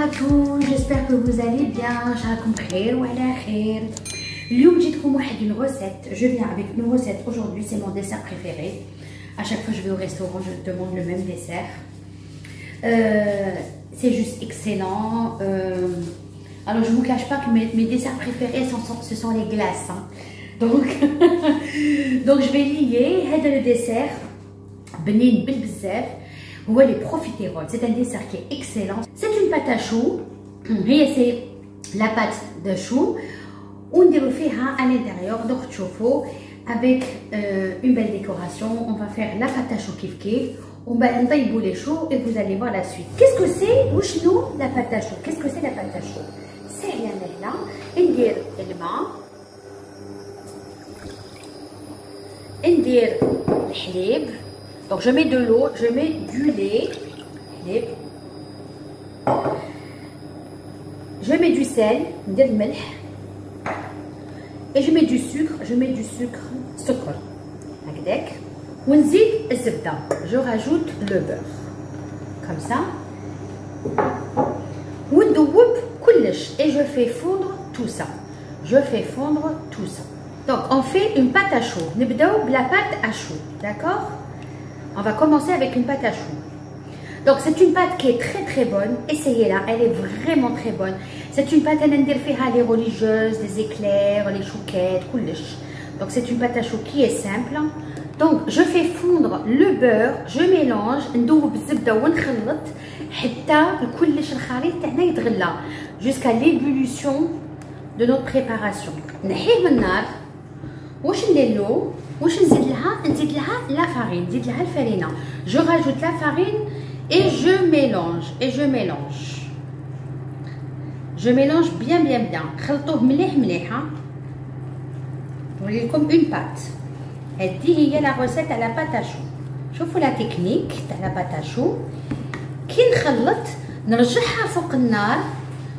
à tous, j'espère que vous allez bien. Une recette. Je viens avec une recette aujourd'hui, c'est mon dessert préféré. À chaque fois que je vais au restaurant, je demande le même dessert. C'est juste excellent. Alors je ne vous cache pas que mes desserts préférés, ce sont les glaces. Hein. Donc, donc je vais lier le dessert. Benin bilbzef. Vous voyez, les profiteroles, c'est un dessert qui est excellent. C'est une pâte à choux. C'est la pâte de chou. On déroule à l'intérieur, donc avec une belle décoration. On va faire la pâte à choux kif kif. On va enlever les choux et vous allez voir la suite. Qu'est-ce que c'est? Ou la pâte à choux? Qu'est-ce que c'est la pâte à choux? C'est rien là. On dire le lait. On dire le halib. Donc je mets de l'eau, je mets du lait, je mets du sel, et je mets du sucre, sucre. Je rajoute le beurre, comme ça. Et je fais fondre tout ça. Donc on fait une pâte à choux. La pâte à choux, d'accord? On va commencer avec une pâte à choux. Donc c'est une pâte qui est très très bonne. Essayez-la, elle est vraiment très bonne. C'est une pâte à les religieuses, les éclairs, les chouquettes, donc c'est une pâte à choux qui est simple. Donc je fais fondre le beurre, je mélange, jusqu'à l'ébullition de notre préparation. La farine, je rajoute la farine et je mélange, je mélange bien. Comme une pâte. Elle dit il y a la recette à la pâte à choux. Je vous la technique de la pâte à choux.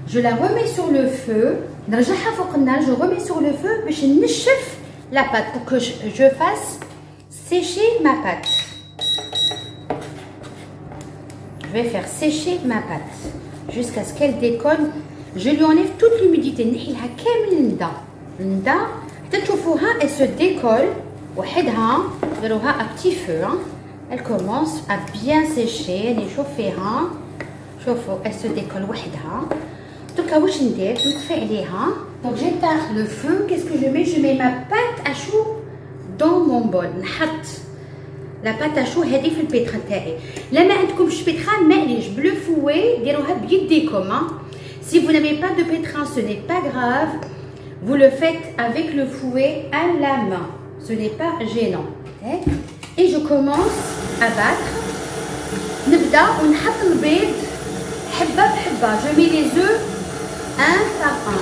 Je la remets sur le feu. Je remets sur le feu la pâte pour que je fasse sécher ma pâte. Je vais faire sécher ma pâte jusqu'à ce qu'elle décolle. Je lui enlève toute l'humidité. Elle se décolle à petit feu. Elle commence à bien sécher. Elle est chauffée. Elle se décolle. Donc j'éteins le feu. Qu'est-ce que je mets? Je mets ma pâte à choux dans mon bol. La pâte à choux هذه في البيترا تاعي. لا ما عندكمش pétrin معليش بلو fouet ديروها بيديكم. Si vous n'avez pas de pétrin, ce n'est pas grave. Vous le faites avec le fouet à la main. Ce n'est pas gênant. Et je commence à battre. نبدا ونحط البيض حبه بحبه. Je mets les œufs un par un.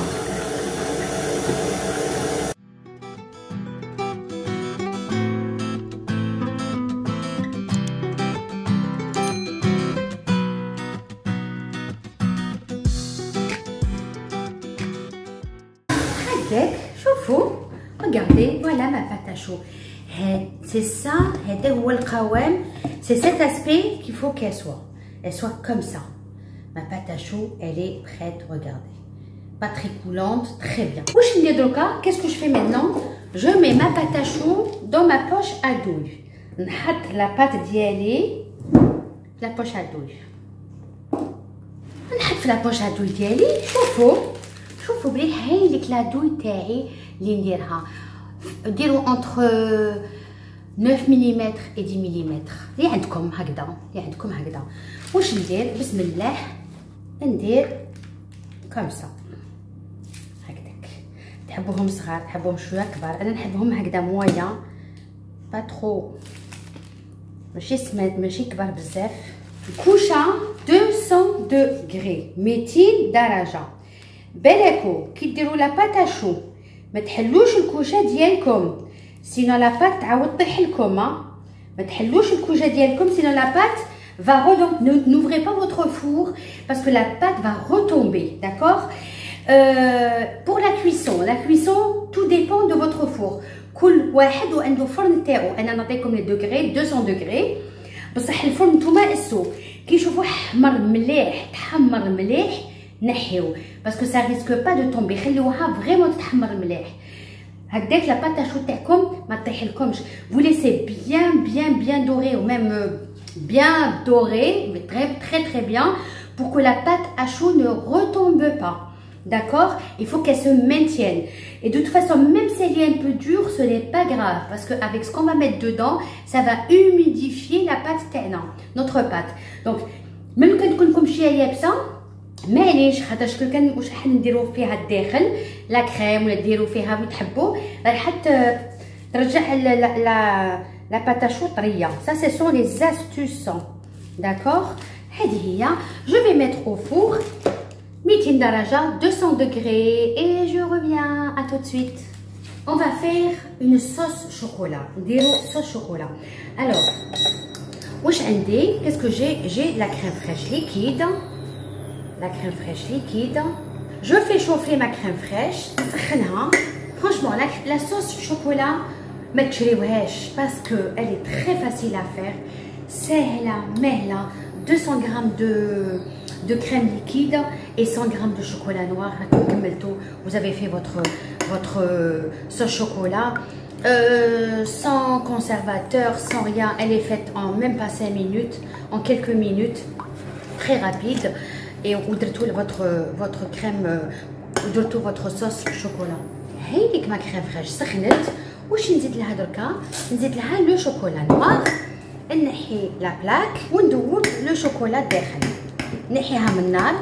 Regardez, voilà ma pâte à choux. C'est ça, c'est cet aspect qu'il faut qu'elle soit. Elle soit comme ça. Ma pâte à choux, elle est prête, regardez. Pas très coulante, très bien. Qu'est-ce que je fais maintenant? Je mets ma pâte à choux dans ma poche à douille. La pâte d'y la poche à douille. La poche à douille d'y شوفوا بلي هايلك لا دوي تاعي اللي نديرها ديروا entre 9 ملم et 10 ملم اللي عندكم هكذا واش ندير؟ بسم الله ندير كومسا هكذاك. تحبوهم صغار تحبوهم شويه كبار، انا نحبهم هكذا مويا با ترو ماشي سماد ماشي كبار بزاف. كوشه 200 دوغري 200 درجه. بالكو كي ديروا لا بات à choux ما تحلوش الكوشه ديالكم سينو لا بات تعاود طيح لكم. ما تحلوش الكوشه ديالكم سينو لا بات va retomber. N'ouvrez pas votre four parce que la pâte va retomber, d'accord? Pour la cuisson tout dépend de votre four. كل واحد وعنده فرن تاعو. انا نعطيكم لي دوغري 200 دوغري بصح الفرن نتوما قسو كي تشوفوه حمر مليح تحمر مليح نحيو باسكو سا ريسك با دو طومبي، خليوها فريمون تتحمر مليح هكداك لا بات اشو تاعكم ما تطيح لكمش. vous laissez bien doré ou même bien doré, très bien, pour que la pâte à choux ne retombe pas. D'accord? Il faut qu'elle se maintienne. Et de toute façon, même si elle est un peu dure, ce n'est pas grave. Parce qu'avec ce qu'on va mettre dedans, ça va humidifier la pâte تاعنا, notre pâte. Donc, même quand تكون لكم شويه يابسه معليش، خاطرش كان واش راح نديرو فيها الداخل لا كريم ولا ديروا فيها اللي تحبوا، راح ترجع لا باتاشو طريه. Ça ce sont les astuces. D'accord? هذه هي. Je vais mettre au four 200 درجه 200 degrés et je reviens à tout de suite. On va faire une sauce chocolat. نديرو sauce chocolat. Alors واش عندي؟ qu'est-ce que j'ai la crème fraîche liquide. La crème fraîche liquide. Je fais chauffer ma crème fraîche. Franchement, la sauce chocolat, ما تشريوهاش parce que elle est très facile à faire. سهلة مهلة. 200 grammes de crème liquide et 100 grammes de chocolat noir. Vous avez fait votre sauce chocolat. Sans conservateur, sans rien. Elle est faite en même pas 5 minutes, en quelques minutes. Très rapide. Et vous direz votre crème, vous direz votre sauce chocolat. هيك ما crème fraîche سخنت. واش نزيد لها دركا؟ نزيد لها لو شوكولا نوار. نحي لا بلاك وندوب لو شوكولا داخل. نحيها من النار.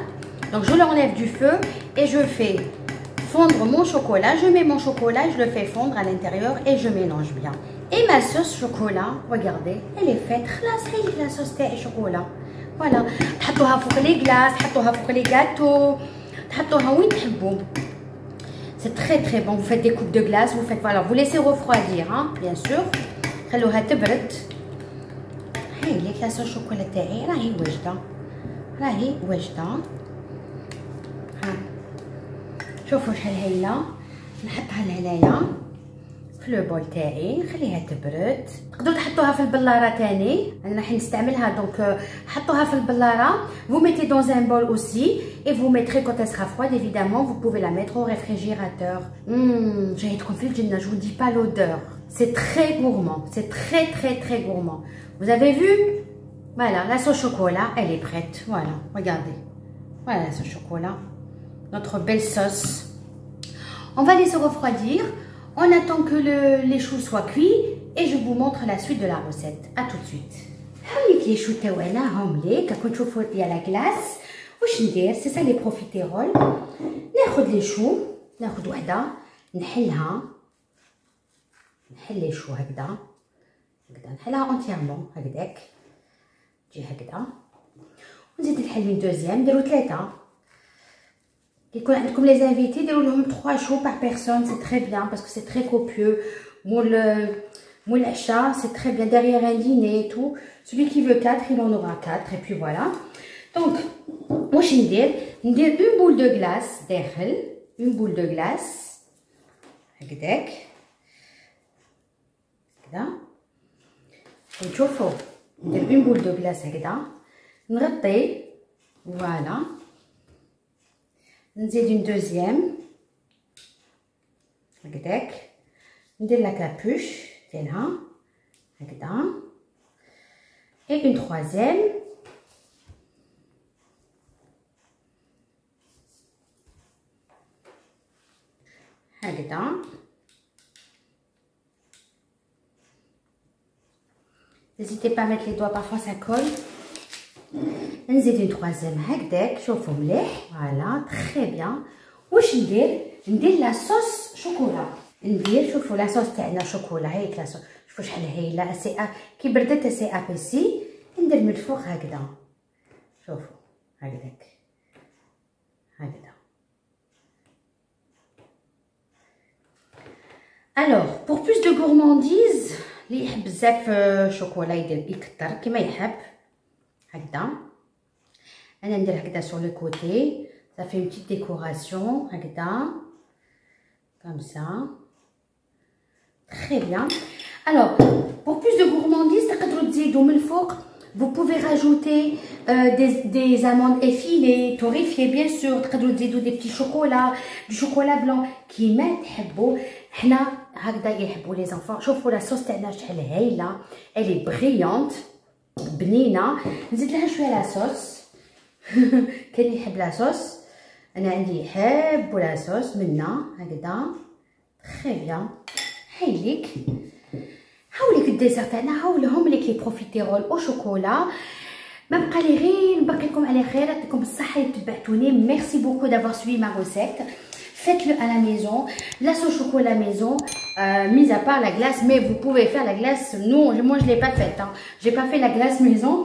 Donc je l'enlève du feu et je fais fondre mon chocolat. Je mets mon chocolat, je le fais fondre à l'intérieur et je mélange bien. Et ma sauce chocolat, regardez, elle est faite. خلاص هيك la sauce تاعي chocolat. Voilà, تحطوها فوق لي غلاس، تحطوها فوق لي gâteaux, تحطوها وين تحبوا. C'est très bon. Vous faites des coupes de glace, vous faites voilà, vous laissez refroidir, hein, bien sûr. خلوها تبرد. هاي ليك لا صوص شوكولا تاعي راهي واجده. ها شوفوا شحال هايله. نحطها لهنايا في لو بول تاعي، نخليها تبرد. تقدروا تحطوها في البلاره تاني، انا راح نستعملها دونك حطوها في البلاره. Vous mettez dans un bol aussi et vous mettrez quand elle sera froide évidemment, vous pouvez la mettre au réfrigérateur. جايتكم في الجنه, je vous dis pas l'odeur. C'est très gourmand, c'est très gourmand. Vous avez vu? Voilà, la sauce chocolat, elle est prête. Voilà, regardez. Voilà la sauce chocolat, notre belle sauce. On va laisser refroidir. On attend que les choux soient cuits et je vous montre la suite de la recette. A tout de suite. هاوليك les choux تاعنا هم ليك كون تشوفوا ديال لا كلاس. واش ندير؟ سي سا لي بروفيتيرول. ناخذ لي شو، ناخذ وحده نحلها، نحل لي شو هكذا نحلها اونتيرمون هكذاك تجي هكذا، ونزيد نحل من دوزيام. نديرو 3. يكون عندكم لي انفيتي ديروا لهم 3 choux par personne, c'est très bien parce que c'est très copieux. Moule l'achat, c'est très bien derrière un dîner et tout. Celui qui veut 4, il en aura 4 et puis voilà. Donc, واش ندير une boule de glace داخل, une boule de glace هكذاك كذا. نشوفوا ندير une boule de glace هكذا, نغطي فوالا. نزيد une deuxième هكذاك, ندير لا كابوش ديالها هكذا et une troisième هكذا. N'hésitez pas à mettre les doigts, parfois ça colle. نزيد une troisième هكذاك, شوفوا مليح. فوالا très bien. واش ندير لا صوص شوكولا. شوفوا لا صوص تاعنا شوكولا هيك. لا صوص شوفوا شحال هايله. كي بردت سي ابيسي ندير من الفوق هكذا. شوفوا هكذاك هكذا. Alors pour plus de gourmandise, اللي يحب بزاف شوكولا يكثر كما يحب هكذا. انا ندير هكذا sur le côté, ça fait une petite décoration هكذا comme ça. Très bien. Alors pour plus de gourmandise تقدروا تزيدوا من الفوق Vous pouvez rajouter des amandes effilées, torréfiées bien sûr. تقدروا تزيدوا des petits chocolats, du chocolat blanc كيما تحبوا. حنا هكذا يحبوا les enfants. شوفوا لا صوص تاعنا شحال هايله. Elle est brillante, بنينه. نزيد لها شويه لا صوص. كان يحب لا صوص. انا عندي يحب لا صوص منا هكذا. تري بيان. هايليك. هاوليك الديزر تاعنا هاولهم لك لي بروفيتيرول او شوكولا. ما بقى لي غير نبارك لكم على خير، يعطيكم بالصحه اللي تبعتوني. ميرسي بوكو دافوار سوي ما ريسيت. Faites-le à la maison. La sauce chocolat maison, mis à part la glace, mais vous pouvez faire la glace. Non, moi je l'ai pas faite. Hein. J'ai pas fait la glace maison.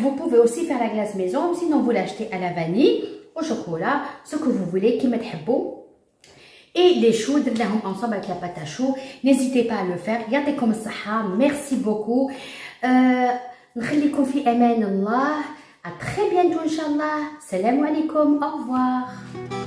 Vous pouvez aussi faire la glace maison. Sinon vous l'achetez à la vanille, au chocolat, ce que vous voulez, qui met beau. Et les choux, ensemble avec la pâte à choux. N'hésitez pas à le faire. Regardez comme ça. Merci beaucoup. نخليكم في امان الله. À très bientôt, Inch'Allah. Salam alaikum. Au revoir.